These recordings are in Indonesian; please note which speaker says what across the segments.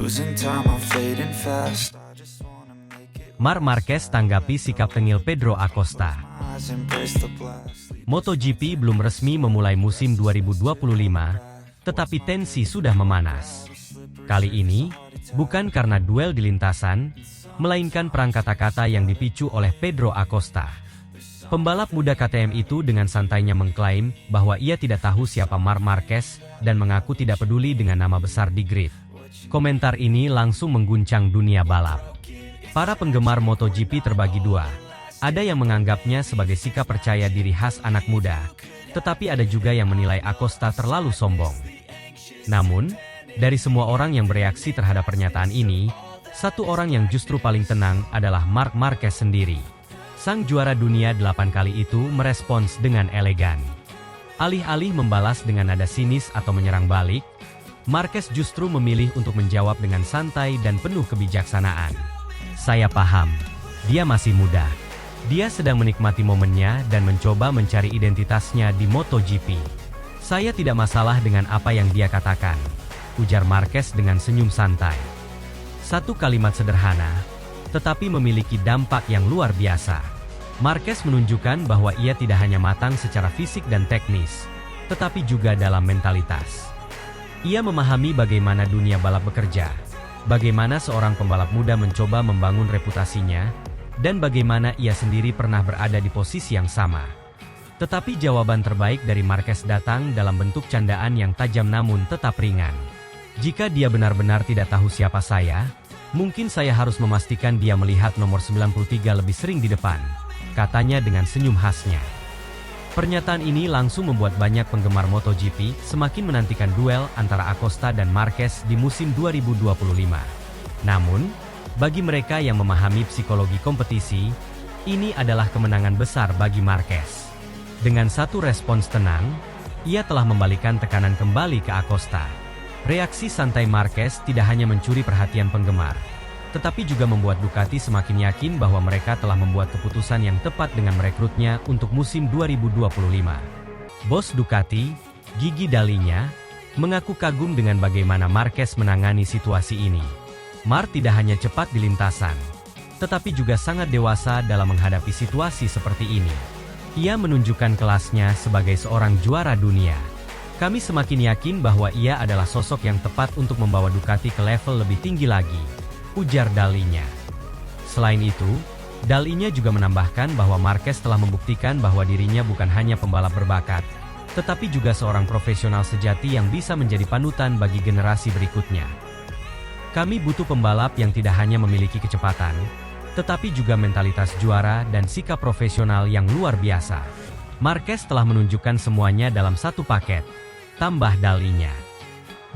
Speaker 1: Losing time, I'm fading fast. I just wanna make it.
Speaker 2: Marc Marquez tanggapi sikap tengil Pedro Acosta.
Speaker 1: Eyes embrace the blast.
Speaker 2: MotoGP belum resmi memulai musim 2025, tetapi tensi sudah memanas. Kali ini, bukan karena duel di lintasan, melainkan perang kata-kata yang dipicu oleh Pedro Acosta. Pembalap muda KTM itu dengan santainya mengklaim bahwa ia tidak tahu siapa Marc Marquez dan mengaku tidak peduli dengan nama besar di grid. Komentar ini langsung mengguncang dunia balap. Para penggemar MotoGP terbagi dua. Ada yang menganggapnya sebagai sikap percaya diri khas anak muda, tetapi ada juga yang menilai Acosta terlalu sombong. Namun, dari semua orang yang bereaksi terhadap pernyataan ini, satu orang yang justru paling tenang adalah Marc Marquez sendiri. Sang juara dunia 8 kali itu merespons dengan elegan. Alih-alih membalas dengan nada sinis atau menyerang balik, Marquez justru memilih untuk menjawab dengan santai dan penuh kebijaksanaan. Saya paham, dia masih muda. Dia sedang menikmati momennya dan mencoba mencari identitasnya di MotoGP. Saya tidak masalah dengan apa yang dia katakan, ujar Marquez dengan senyum santai. Satu kalimat sederhana, tetapi memiliki dampak yang luar biasa. Marquez menunjukkan bahwa ia tidak hanya matang secara fisik dan teknis, tetapi juga dalam mentalitas. Ia memahami bagaimana dunia balap bekerja, bagaimana seorang pembalap muda mencoba membangun reputasinya, dan bagaimana ia sendiri pernah berada di posisi yang sama. Tetapi jawaban terbaik dari Marquez datang dalam bentuk candaan yang tajam namun tetap ringan. Jika dia benar-benar tidak tahu siapa saya, mungkin saya harus memastikan dia melihat nomor 93 lebih sering di depan, katanya dengan senyum khasnya. Pernyataan ini langsung membuat banyak penggemar MotoGP semakin menantikan duel antara Acosta dan Marquez di musim 2025. Namun, bagi mereka yang memahami psikologi kompetisi, ini adalah kemenangan besar bagi Marquez. Dengan satu respons tenang, ia telah membalikan tekanan kembali ke Acosta. Reaksi santai Marquez tidak hanya mencuri perhatian penggemar, tetapi juga membuat Ducati semakin yakin bahwa mereka telah membuat keputusan yang tepat dengan merekrutnya untuk musim 2025. Bos Ducati, Gigi Dalinya, mengaku kagum dengan bagaimana Marquez menangani situasi ini. Marc tidak hanya cepat di lintasan, tetapi juga sangat dewasa dalam menghadapi situasi seperti ini. Ia menunjukkan kelasnya sebagai seorang juara dunia. Kami semakin yakin bahwa ia adalah sosok yang tepat untuk membawa Ducati ke level lebih tinggi lagi, ujar Dalinya. Selain itu, Dalinya juga menambahkan bahwa Marquez telah membuktikan bahwa dirinya bukan hanya pembalap berbakat, tetapi juga seorang profesional sejati yang bisa menjadi panutan bagi generasi berikutnya. Kami butuh pembalap yang tidak hanya memiliki kecepatan, tetapi juga mentalitas juara dan sikap profesional yang luar biasa. Marquez telah menunjukkan semuanya dalam satu paket, tambah Dalinya.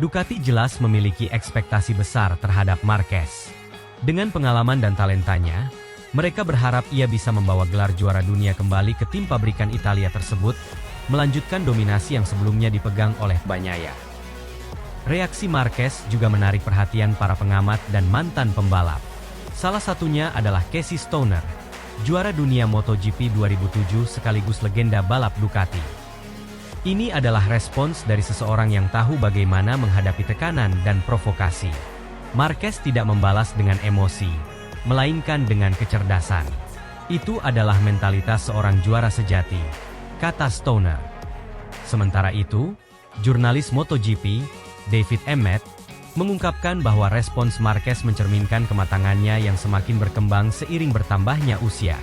Speaker 2: Ducati jelas memiliki ekspektasi besar terhadap Marquez. Dengan pengalaman dan talentanya, mereka berharap ia bisa membawa gelar juara dunia kembali ke tim pabrikan Italia tersebut, melanjutkan dominasi yang sebelumnya dipegang oleh Bagnaia. Reaksi Marquez juga menarik perhatian para pengamat dan mantan pembalap. Salah satunya adalah Casey Stoner, juara dunia MotoGP 2007 sekaligus legenda balap Ducati. Ini adalah respons dari seseorang yang tahu bagaimana menghadapi tekanan dan provokasi. Marquez tidak membalas dengan emosi, melainkan dengan kecerdasan. Itu adalah mentalitas seorang juara sejati, kata Stoner. Sementara itu, jurnalis MotoGP, David Emmett, mengungkapkan bahwa respons Marquez mencerminkan kematangannya yang semakin berkembang seiring bertambahnya usia.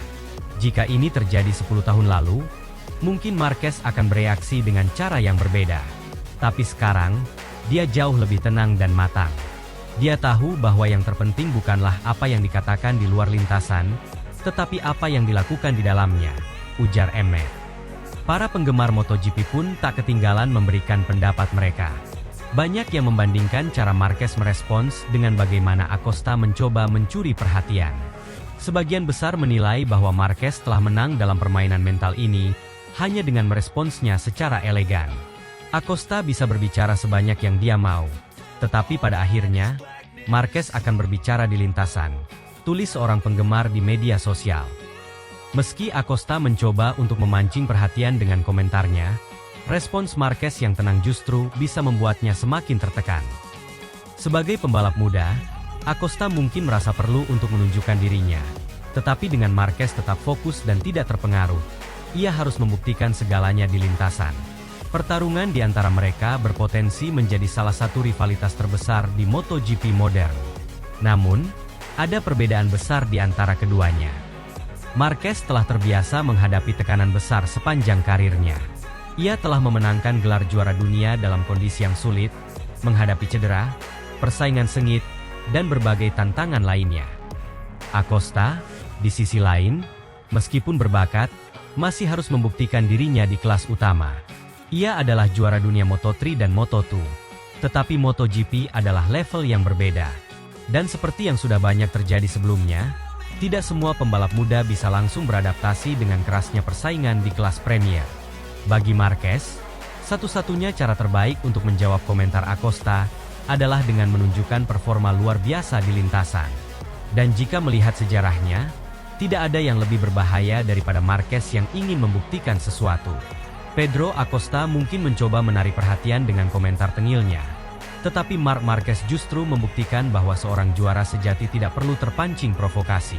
Speaker 2: Jika ini terjadi 10 tahun lalu, mungkin Marquez akan bereaksi dengan cara yang berbeda. Tapi sekarang, dia jauh lebih tenang dan matang. Dia tahu bahwa yang terpenting bukanlah apa yang dikatakan di luar lintasan, tetapi apa yang dilakukan di dalamnya, ujar Emmett. Para penggemar MotoGP pun tak ketinggalan memberikan pendapat mereka. Banyak yang membandingkan cara Marquez merespons dengan bagaimana Acosta mencoba mencuri perhatian. Sebagian besar menilai bahwa Marquez telah menang dalam permainan mental ini, hanya dengan meresponsnya secara elegan. Acosta bisa berbicara sebanyak yang dia mau, tetapi pada akhirnya, Marquez akan berbicara di lintasan, tulis seorang penggemar di media sosial. Meski Acosta mencoba untuk memancing perhatian dengan komentarnya, respons Marquez yang tenang justru bisa membuatnya semakin tertekan. Sebagai pembalap muda, Acosta mungkin merasa perlu untuk menunjukkan dirinya. Tetapi dengan Marquez tetap fokus dan tidak terpengaruh, ia harus membuktikan segalanya di lintasan. Pertarungan di antara mereka berpotensi menjadi salah satu rivalitas terbesar di MotoGP modern. Namun, ada perbedaan besar di antara keduanya. Marquez telah terbiasa menghadapi tekanan besar sepanjang karirnya. Ia telah memenangkan gelar juara dunia dalam kondisi yang sulit, menghadapi cedera, persaingan sengit, dan berbagai tantangan lainnya. Acosta, di sisi lain, meskipun berbakat, masih harus membuktikan dirinya di kelas utama. Ia adalah juara dunia Moto3 dan Moto2, tetapi MotoGP adalah level yang berbeda. Dan seperti yang sudah banyak terjadi sebelumnya, tidak semua pembalap muda bisa langsung beradaptasi dengan kerasnya persaingan di kelas Premier. Bagi Marquez, satu-satunya cara terbaik untuk menjawab komentar Acosta adalah dengan menunjukkan performa luar biasa di lintasan. Dan jika melihat sejarahnya, tidak ada yang lebih berbahaya daripada Marquez yang ingin membuktikan sesuatu. Pedro Acosta mungkin mencoba menarik perhatian dengan komentar tengilnya. Tetapi Marc Marquez justru membuktikan bahwa seorang juara sejati tidak perlu terpancing provokasi.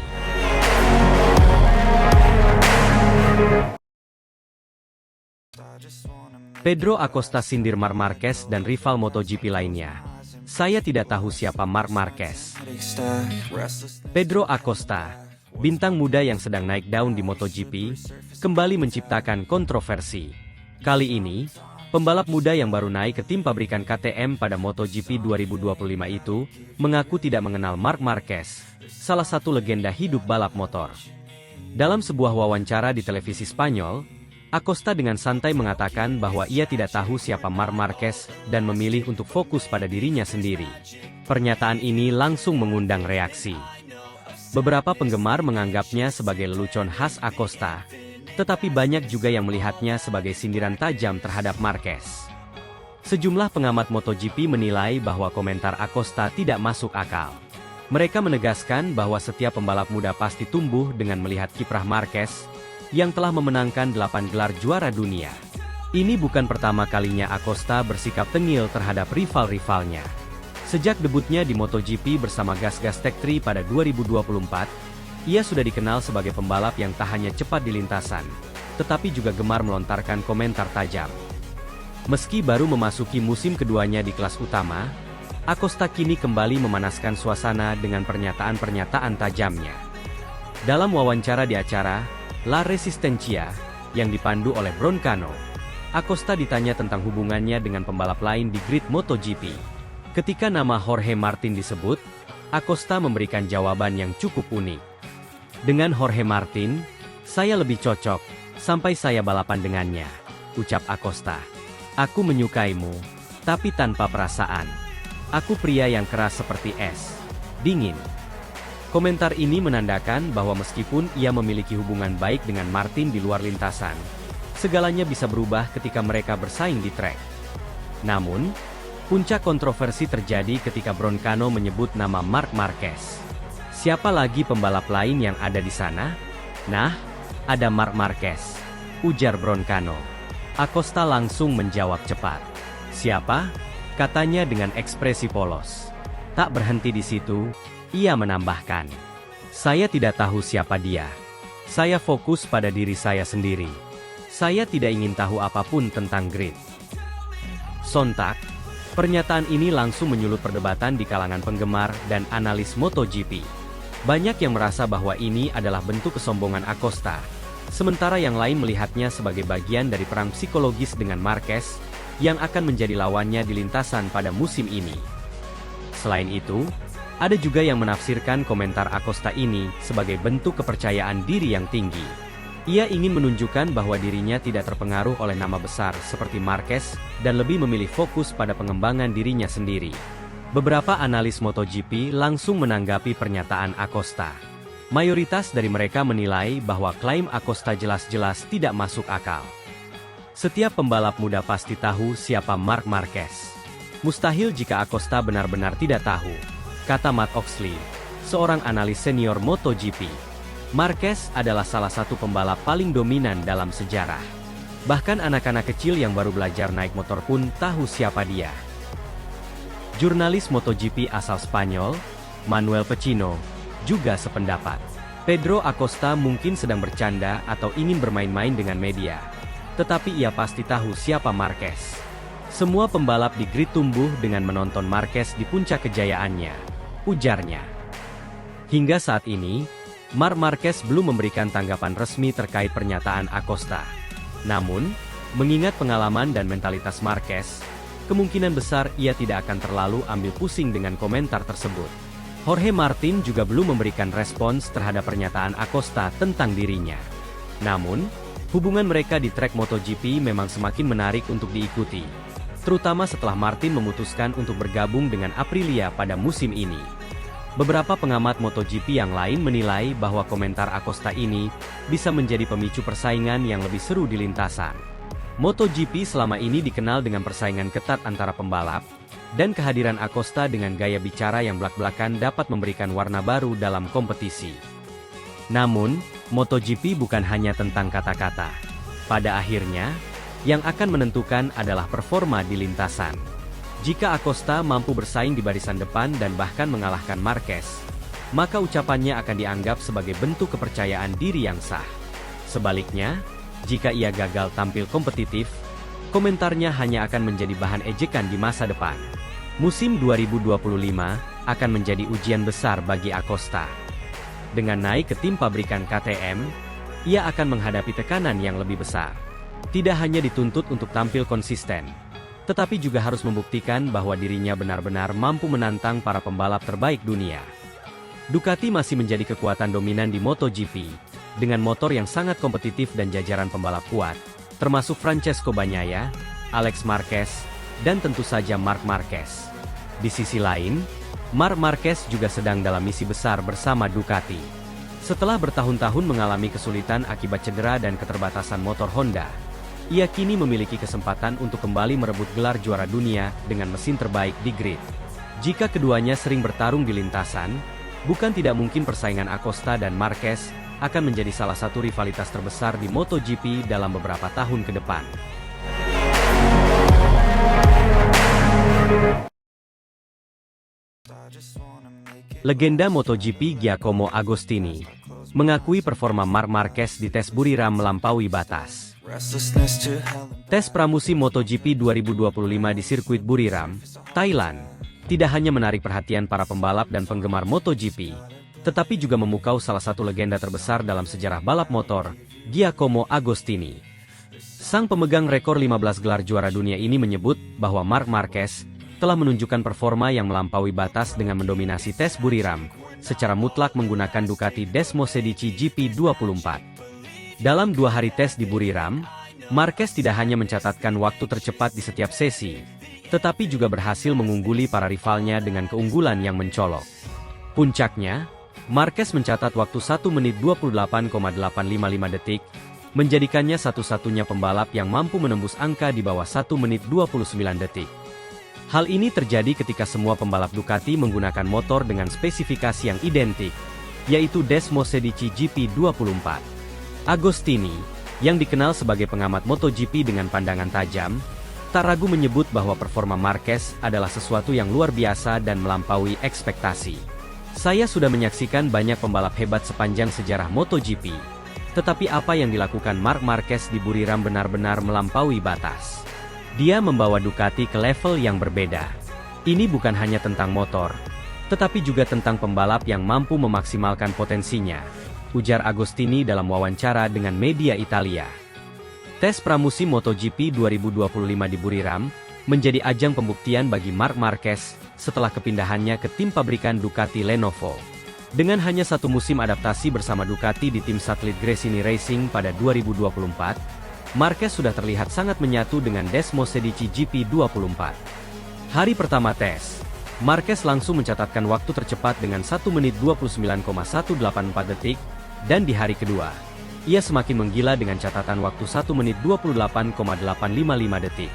Speaker 2: Pedro Acosta sindir Marc Marquez dan rival MotoGP lainnya. Saya tidak tahu siapa Marc Marquez. Pedro Acosta, bintang muda yang sedang naik daun di MotoGP, kembali menciptakan kontroversi. Kali ini, pembalap muda yang baru naik ke tim pabrikan KTM pada MotoGP 2025 itu, mengaku tidak mengenal Marc Marquez, salah satu legenda hidup balap motor. Dalam sebuah wawancara di televisi Spanyol, Acosta dengan santai mengatakan bahwa ia tidak tahu siapa Marc Marquez dan memilih untuk fokus pada dirinya sendiri. Pernyataan ini langsung mengundang reaksi. Beberapa penggemar menganggapnya sebagai lelucon khas Acosta, tetapi banyak juga yang melihatnya sebagai sindiran tajam terhadap Marquez. Sejumlah pengamat MotoGP menilai bahwa komentar Acosta tidak masuk akal. Mereka menegaskan bahwa setiap pembalap muda pasti tumbuh dengan melihat kiprah Marquez, yang telah memenangkan 8 gelar juara dunia. Ini bukan pertama kalinya Acosta bersikap tengil terhadap rival-rivalnya. Sejak debutnya di MotoGP bersama Gas-Gas Tech3 pada 2024, ia sudah dikenal sebagai pembalap yang tak hanya cepat di lintasan, tetapi juga gemar melontarkan komentar tajam. Meski baru memasuki musim keduanya di kelas utama, Acosta kini kembali memanaskan suasana dengan pernyataan-pernyataan tajamnya. Dalam wawancara di acara La Resistencia, yang dipandu oleh Broncano, Acosta ditanya tentang hubungannya dengan pembalap lain di grid MotoGP. Ketika nama Jorge Martin disebut, Acosta memberikan jawaban yang cukup unik. Dengan Jorge Martin, saya lebih cocok, sampai saya balapan dengannya, ucap Acosta. Aku menyukaimu, tapi tanpa perasaan. Aku pria yang keras seperti es, dingin. Komentar ini menandakan bahwa meskipun ia memiliki hubungan baik dengan Martin di luar lintasan, segalanya bisa berubah ketika mereka bersaing di trek. Namun, puncak kontroversi terjadi ketika Broncano menyebut nama Marc Marquez. Siapa lagi pembalap lain yang ada di sana? Nah, ada Marc Marquez, ujar Broncano. Acosta langsung menjawab cepat. Siapa? Katanya dengan ekspresi polos. Tak berhenti di situ, ia menambahkan, saya tidak tahu siapa dia. Saya fokus pada diri saya sendiri. Saya tidak ingin tahu apapun tentang grid. Sontak, pernyataan ini langsung menyulut perdebatan di kalangan penggemar dan analis MotoGP. Banyak yang merasa bahwa ini adalah bentuk kesombongan Acosta, sementara yang lain melihatnya sebagai bagian dari perang psikologis dengan Marquez, yang akan menjadi lawannya di lintasan pada musim ini. Selain itu, ada juga yang menafsirkan komentar Acosta ini sebagai bentuk kepercayaan diri yang tinggi. Ia ingin menunjukkan bahwa dirinya tidak terpengaruh oleh nama besar seperti Marquez dan lebih memilih fokus pada pengembangan dirinya sendiri. Beberapa analis MotoGP langsung menanggapi pernyataan Acosta. Mayoritas dari mereka menilai bahwa klaim Acosta jelas-jelas tidak masuk akal. Setiap pembalap muda pasti tahu siapa Marc Marquez. Mustahil jika Acosta benar-benar tidak tahu, kata Matt Oxley, seorang analis senior MotoGP. Marquez adalah salah satu pembalap paling dominan dalam sejarah. Bahkan anak-anak kecil yang baru belajar naik motor pun tahu siapa dia. Jurnalis MotoGP asal Spanyol, Manuel Pecino, juga sependapat. Pedro Acosta mungkin sedang bercanda atau ingin bermain-main dengan media. Tetapi ia pasti tahu siapa Marquez. Semua pembalap di grid tumbuh dengan menonton Marquez di puncak kejayaannya, ujarnya. Hingga saat ini, Marc Marquez belum memberikan tanggapan resmi terkait pernyataan Acosta. Namun, mengingat pengalaman dan mentalitas Marquez, kemungkinan besar ia tidak akan terlalu ambil pusing dengan komentar tersebut. Jorge Martin juga belum memberikan respons terhadap pernyataan Acosta tentang dirinya. Namun, hubungan mereka di trek MotoGP memang semakin menarik untuk diikuti, terutama setelah Martin memutuskan untuk bergabung dengan Aprilia pada musim ini. Beberapa pengamat MotoGP yang lain menilai bahwa komentar Acosta ini bisa menjadi pemicu persaingan yang lebih seru di lintasan. MotoGP selama ini dikenal dengan persaingan ketat antara pembalap, dan kehadiran Acosta dengan gaya bicara yang belak-belakan dapat memberikan warna baru dalam kompetisi. Namun, MotoGP bukan hanya tentang kata-kata. Pada akhirnya, yang akan menentukan adalah performa di lintasan. Jika Acosta mampu bersaing di barisan depan dan bahkan mengalahkan Marquez, maka ucapannya akan dianggap sebagai bentuk kepercayaan diri yang sah. Sebaliknya, jika ia gagal tampil kompetitif, komentarnya hanya akan menjadi bahan ejekan di masa depan. Musim 2025 akan menjadi ujian besar bagi Acosta. Dengan naik ke tim pabrikan KTM, ia akan menghadapi tekanan yang lebih besar. Tidak hanya dituntut untuk tampil konsisten, tetapi juga harus membuktikan bahwa dirinya benar-benar mampu menantang para pembalap terbaik dunia. Ducati masih menjadi kekuatan dominan di MotoGP, dengan motor yang sangat kompetitif dan jajaran pembalap kuat, termasuk Francesco Bagnaia, Alex Marquez, dan tentu saja Marc Marquez. Di sisi lain, Marc Marquez juga sedang dalam misi besar bersama Ducati. Setelah bertahun-tahun mengalami kesulitan akibat cedera dan keterbatasan motor Honda, ia kini memiliki kesempatan untuk kembali merebut gelar juara dunia dengan mesin terbaik di grid. Jika keduanya sering bertarung di lintasan, bukan tidak mungkin persaingan Acosta dan Marquez akan menjadi salah satu rivalitas terbesar di MotoGP dalam beberapa tahun ke depan. Legenda MotoGP Giacomo Agostini mengakui performa Marc Marquez di tes Buriram melampaui batas. Tes pramusim MotoGP 2025 di sirkuit Buriram, Thailand, tidak hanya menarik perhatian para pembalap dan penggemar MotoGP, tetapi juga memukau salah satu legenda terbesar dalam sejarah balap motor, Giacomo Agostini. Sang pemegang rekor 15 gelar juara dunia ini menyebut bahwa Marc Marquez telah menunjukkan performa yang melampaui batas dengan mendominasi tes Buriram, secara mutlak menggunakan Ducati Desmosedici GP24. Dalam 2 hari tes di Buriram, Marquez tidak hanya mencatatkan waktu tercepat di setiap sesi, tetapi juga berhasil mengungguli para rivalnya dengan keunggulan yang mencolok. Puncaknya, Marquez mencatat waktu 1 menit 28,855 detik, menjadikannya satu-satunya pembalap yang mampu menembus angka di bawah 1 menit 29 detik. Hal ini terjadi ketika semua pembalap Ducati menggunakan motor dengan spesifikasi yang identik, yaitu Desmosedici GP24. Agostini, yang dikenal sebagai pengamat MotoGP dengan pandangan tajam, tak ragu menyebut bahwa performa Marquez adalah sesuatu yang luar biasa dan melampaui ekspektasi. Saya sudah menyaksikan banyak pembalap hebat sepanjang sejarah MotoGP, tetapi apa yang dilakukan Marc Marquez di Buriram benar-benar melampaui batas. Dia membawa Ducati ke level yang berbeda. Ini bukan hanya tentang motor, tetapi juga tentang pembalap yang mampu memaksimalkan potensinya, ujar Agostini dalam wawancara dengan media Italia. Tes pramusim MotoGP 2025 di Buriram menjadi ajang pembuktian bagi Marc Marquez setelah kepindahannya ke tim pabrikan Ducati Lenovo. Dengan hanya 1 musim adaptasi bersama Ducati di tim satelit Gresini Racing pada 2024, Marquez sudah terlihat sangat menyatu dengan Desmosedici GP24. Hari pertama tes, Marquez langsung mencatatkan waktu tercepat dengan 1 menit 29,184 detik, dan di hari kedua, ia semakin menggila dengan catatan waktu 1 menit 28,855 detik.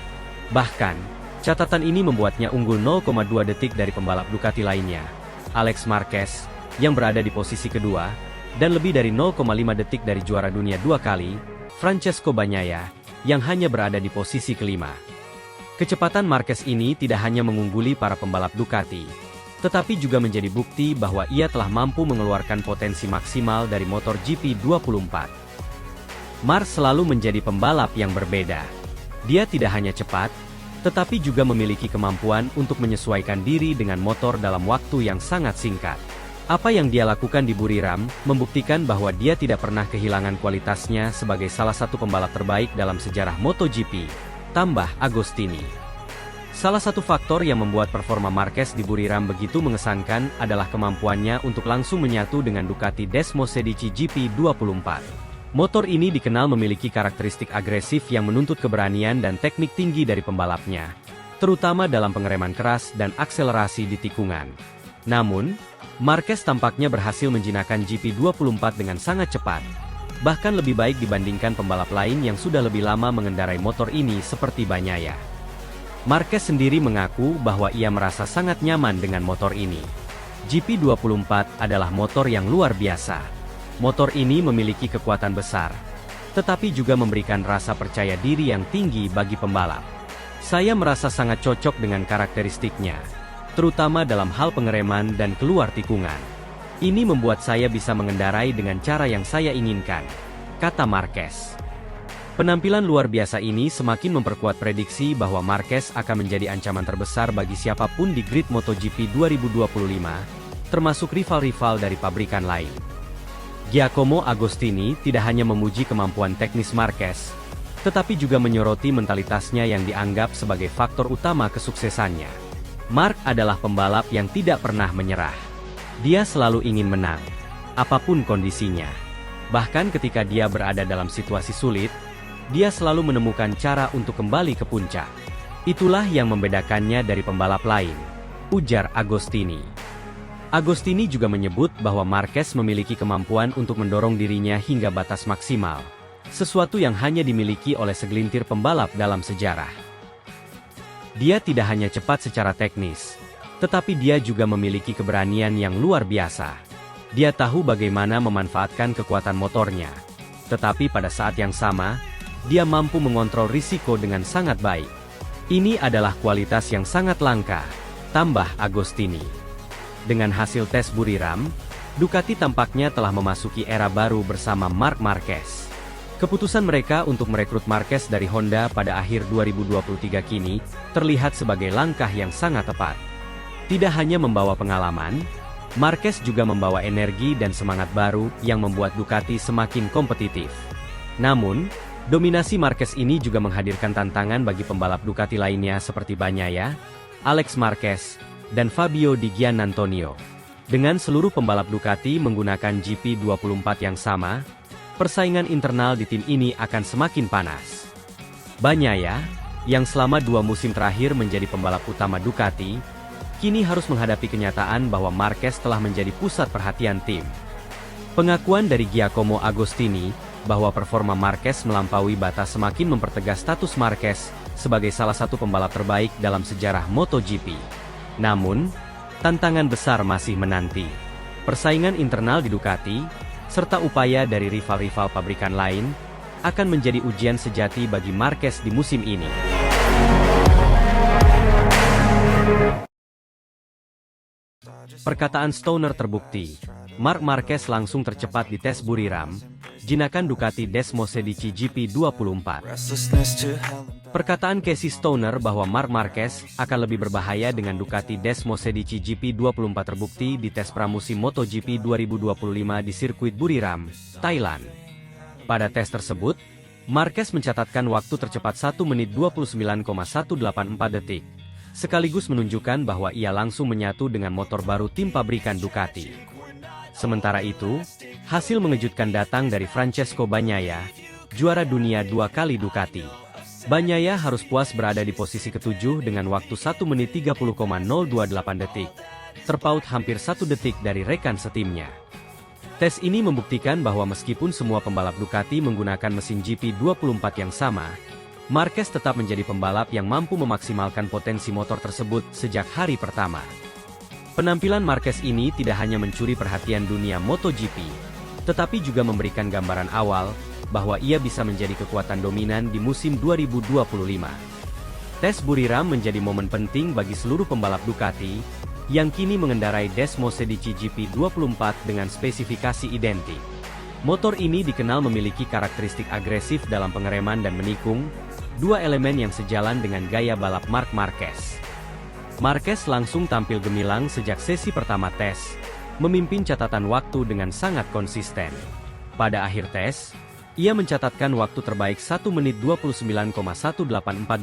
Speaker 2: Bahkan, catatan ini membuatnya unggul 0,2 detik dari pembalap Ducati lainnya, Alex Marquez, yang berada di posisi kedua, dan lebih dari 0,5 detik dari juara dunia 2 kali, Francesco Bagnaia, yang hanya berada di posisi kelima. Kecepatan Marquez ini tidak hanya mengungguli para pembalap Ducati, tetapi juga menjadi bukti bahwa ia telah mampu mengeluarkan potensi maksimal dari motor GP24. Marc selalu menjadi pembalap yang berbeda. Dia tidak hanya cepat, tetapi juga memiliki kemampuan untuk menyesuaikan diri dengan motor dalam waktu yang sangat singkat. Apa yang dia lakukan di Buriram membuktikan bahwa dia tidak pernah kehilangan kualitasnya sebagai salah satu pembalap terbaik dalam sejarah MotoGP, tambah Agostini. Salah satu faktor yang membuat performa Marquez di Buriram begitu mengesankan adalah kemampuannya untuk langsung menyatu dengan Ducati Desmosedici GP24. Motor ini dikenal memiliki karakteristik agresif yang menuntut keberanian dan teknik tinggi dari pembalapnya, terutama dalam pengereman keras dan akselerasi di tikungan. Namun, Marquez tampaknya berhasil menjinakkan GP24 dengan sangat cepat, bahkan lebih baik dibandingkan pembalap lain yang sudah lebih lama mengendarai motor ini seperti Bagnaia. Marquez sendiri mengaku bahwa ia merasa sangat nyaman dengan motor ini. GP24 adalah motor yang luar biasa. Motor ini memiliki kekuatan besar, tetapi juga memberikan rasa percaya diri yang tinggi bagi pembalap. Saya merasa sangat cocok dengan karakteristiknya, terutama dalam hal pengereman dan keluar tikungan. Ini membuat saya bisa mengendarai dengan cara yang saya inginkan, kata Marquez. Penampilan luar biasa ini semakin memperkuat prediksi bahwa Marquez akan menjadi ancaman terbesar bagi siapapun di grid MotoGP 2025, termasuk rival-rival dari pabrikan lain. Giacomo Agostini tidak hanya memuji kemampuan teknis Marquez, tetapi juga menyoroti mentalitasnya yang dianggap sebagai faktor utama kesuksesannya. Marc adalah pembalap yang tidak pernah menyerah. Dia selalu ingin menang, apapun kondisinya. Bahkan ketika dia berada dalam situasi sulit, dia selalu menemukan cara untuk kembali ke puncak. Itulah yang membedakannya dari pembalap lain, ujar Agostini. Agostini juga menyebut bahwa Marquez memiliki kemampuan untuk mendorong dirinya hingga batas maksimal, sesuatu yang hanya dimiliki oleh segelintir pembalap dalam sejarah. Dia tidak hanya cepat secara teknis, tetapi dia juga memiliki keberanian yang luar biasa. Dia tahu bagaimana memanfaatkan kekuatan motornya, tetapi pada saat yang sama, dia mampu mengontrol risiko dengan sangat baik. Ini adalah kualitas yang sangat langka, tambah Agostini. Dengan hasil tes Buriram, Ducati tampaknya telah memasuki era baru bersama Marc Marquez. Keputusan mereka untuk merekrut Marquez dari Honda pada akhir 2023 kini terlihat sebagai langkah yang sangat tepat. Tidak hanya membawa pengalaman, Marquez juga membawa energi dan semangat baru yang membuat Ducati semakin kompetitif. Namun, dominasi Marquez ini juga menghadirkan tantangan bagi pembalap Ducati lainnya seperti Bagnaia, Alex Marquez, dan Fabio Di Giannantonio. Dengan seluruh pembalap Ducati menggunakan GP24 yang sama, persaingan internal di tim ini akan semakin panas. Bagnaia, yang selama 2 musim terakhir menjadi pembalap utama Ducati, kini harus menghadapi kenyataan bahwa Marquez telah menjadi pusat perhatian tim. Pengakuan dari Giacomo Agostini bahwa performa Marquez melampaui batas semakin mempertegas status Marquez sebagai salah satu pembalap terbaik dalam sejarah MotoGP. Namun, tantangan besar masih menanti. Persaingan internal di Ducati, serta upaya dari rival-rival pabrikan lain, akan menjadi ujian sejati bagi Marquez di musim ini. Perkataan Stoner terbukti. Marc Marquez langsung tercepat di tes Buriram, jinakan Ducati Desmosedici GP24. Perkataan Casey Stoner bahwa Marc Marquez akan lebih berbahaya dengan Ducati Desmosedici GP24 terbukti di tes pramusim MotoGP 2025 di sirkuit Buriram, Thailand. Pada tes tersebut, Marquez mencatatkan waktu tercepat 1 menit 29,184 detik, sekaligus menunjukkan bahwa ia langsung menyatu dengan motor baru tim pabrikan Ducati. Sementara itu, hasil mengejutkan datang dari Francesco Bagnaia, juara dunia 2 kali Ducati. Bagnaia harus puas berada di posisi ke-7 dengan waktu 1 menit 30,028 detik, terpaut hampir 1 detik dari rekan setimnya. Tes ini membuktikan bahwa meskipun semua pembalap Ducati menggunakan mesin GP24 yang sama, Marquez tetap menjadi pembalap yang mampu memaksimalkan potensi motor tersebut sejak hari pertama. Penampilan Marquez ini tidak hanya mencuri perhatian dunia MotoGP, tetapi juga memberikan gambaran awal bahwa ia bisa menjadi kekuatan dominan di musim 2025. Tes Buriram menjadi momen penting bagi seluruh pembalap Ducati, yang kini mengendarai Desmosedici GP24 dengan spesifikasi identik. Motor ini dikenal memiliki karakteristik agresif dalam pengereman dan menikung, dua elemen yang sejalan dengan gaya balap Marc Marquez. Marquez langsung tampil gemilang sejak sesi pertama tes, memimpin catatan waktu dengan sangat konsisten. Pada akhir tes, ia mencatatkan waktu terbaik 1 menit 29,184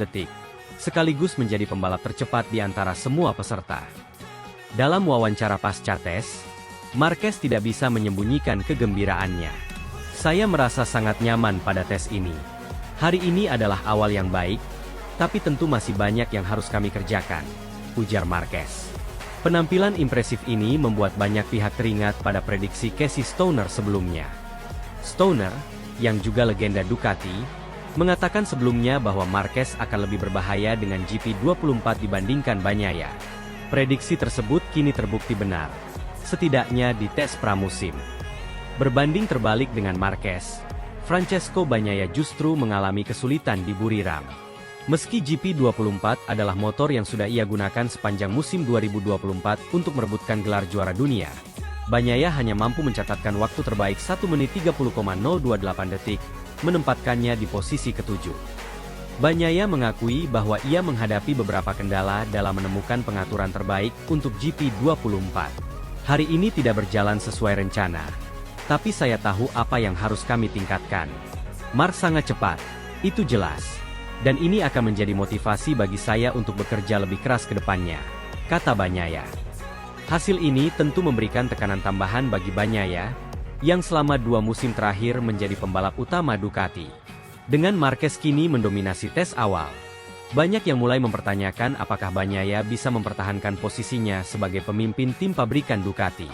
Speaker 2: detik, sekaligus menjadi pembalap tercepat di antara semua peserta. Dalam wawancara pasca tes, Marquez tidak bisa menyembunyikan kegembiraannya. Saya merasa sangat nyaman pada tes ini. Hari ini adalah awal yang baik, tapi tentu masih banyak yang harus kami kerjakan, ujar Marquez. Penampilan impresif ini membuat banyak pihak teringat pada prediksi Casey Stoner sebelumnya. Stoner, yang juga legenda Ducati, mengatakan sebelumnya bahwa Marquez akan lebih berbahaya dengan GP24 dibandingkan Bagnaia. Prediksi tersebut kini terbukti benar, setidaknya di tes pramusim. Berbanding terbalik dengan Marquez, Francesco Bagnaia justru mengalami kesulitan di Buriram. Meski GP24 adalah motor yang sudah ia gunakan sepanjang musim 2024 untuk merebutkan gelar juara dunia, Bagnaia hanya mampu mencatatkan waktu terbaik 1 menit 30,028 detik, menempatkannya di posisi ketujuh. Bagnaia mengakui bahwa ia menghadapi beberapa kendala dalam menemukan pengaturan terbaik untuk GP24. Hari ini tidak berjalan sesuai rencana, tapi saya tahu apa yang harus kami tingkatkan. Marc sangat cepat, itu jelas. Dan ini akan menjadi motivasi bagi saya untuk bekerja lebih keras ke depannya, kata Bagnaia. Hasil ini tentu memberikan tekanan tambahan bagi Bagnaia, yang selama 2 musim terakhir menjadi pembalap utama Ducati. Dengan Marquez kini mendominasi tes awal, banyak yang mulai mempertanyakan apakah Bagnaia bisa mempertahankan posisinya sebagai pemimpin tim pabrikan Ducati.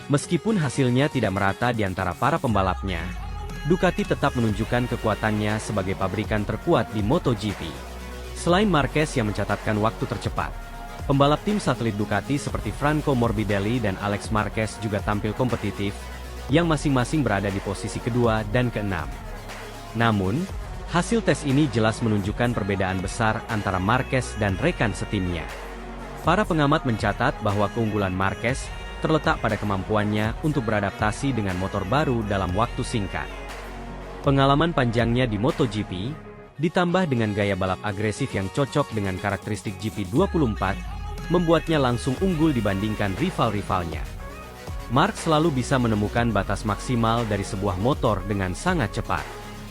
Speaker 2: Meskipun hasilnya tidak merata di antara para pembalapnya, Ducati tetap menunjukkan kekuatannya sebagai pabrikan terkuat di MotoGP. Selain Marquez yang mencatatkan waktu tercepat, pembalap tim satelit Ducati seperti Franco Morbidelli dan Alex Marquez juga tampil kompetitif, yang masing-masing berada di posisi kedua dan keenam. Namun, hasil tes ini jelas menunjukkan perbedaan besar antara Marquez dan rekan setimnya. Para pengamat mencatat bahwa keunggulan Marquez terletak pada kemampuannya untuk beradaptasi dengan motor baru dalam waktu singkat. Pengalaman panjangnya di MotoGP, ditambah dengan gaya balap agresif yang cocok dengan karakteristik GP24, membuatnya langsung unggul dibandingkan rival-rivalnya. Marc selalu bisa menemukan batas maksimal dari sebuah motor dengan sangat cepat.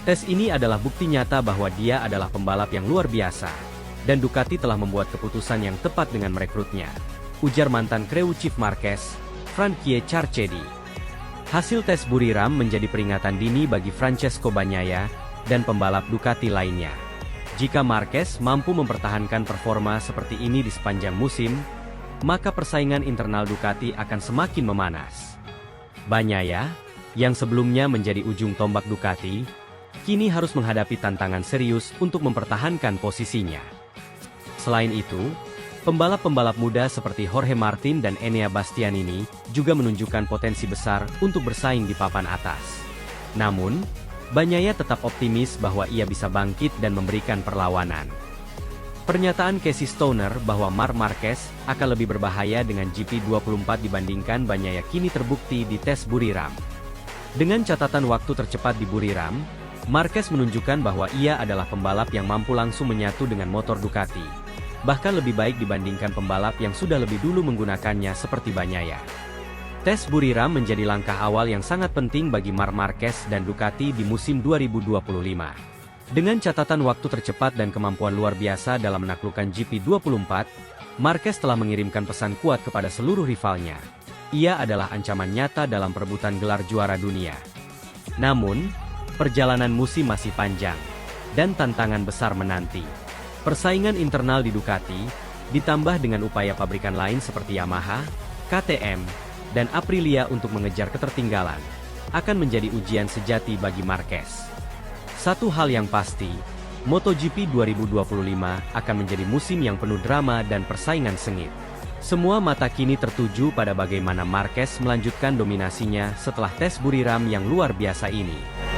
Speaker 2: Tes ini adalah bukti nyata bahwa dia adalah pembalap yang luar biasa, dan Ducati telah membuat keputusan yang tepat dengan merekrutnya, ujar mantan crew chief Marquez, Frankie Carchedi. Hasil tes Buriram menjadi peringatan dini bagi Francesco Bagnaia dan pembalap Ducati lainnya. Jika Marquez mampu mempertahankan performa seperti ini di sepanjang musim, maka persaingan internal Ducati akan semakin memanas. Bagnaia, yang sebelumnya menjadi ujung tombak Ducati, kini harus menghadapi tantangan serius untuk mempertahankan posisinya. Selain itu, pembalap-pembalap muda seperti Jorge Martin dan Enea Bastianini juga menunjukkan potensi besar untuk bersaing di papan atas. Namun, Bagnaia tetap optimis bahwa ia bisa bangkit dan memberikan perlawanan. Pernyataan Casey Stoner bahwa Marc Marquez akan lebih berbahaya dengan GP24 dibandingkan Bagnaia kini terbukti di tes Buriram. Dengan catatan waktu tercepat di Buriram, Marquez menunjukkan bahwa ia adalah pembalap yang mampu langsung menyatu dengan motor Ducati, bahkan lebih baik dibandingkan pembalap yang sudah lebih dulu menggunakannya seperti Bagnaia. Tes Buriram menjadi langkah awal yang sangat penting bagi Marc Marquez dan Ducati di musim 2025. Dengan catatan waktu tercepat dan kemampuan luar biasa dalam menaklukkan GP24, Marquez telah mengirimkan pesan kuat kepada seluruh rivalnya. Ia adalah ancaman nyata dalam perebutan gelar juara dunia. Namun, perjalanan musim masih panjang, dan tantangan besar menanti. Persaingan internal di Ducati, ditambah dengan upaya pabrikan lain seperti Yamaha, KTM, dan Aprilia untuk mengejar ketertinggalan, akan menjadi ujian sejati bagi Marquez. Satu hal yang pasti, MotoGP 2025 akan menjadi musim yang penuh drama dan persaingan sengit. Semua mata kini tertuju pada bagaimana Marquez melanjutkan dominasinya setelah tes Buriram yang luar biasa ini.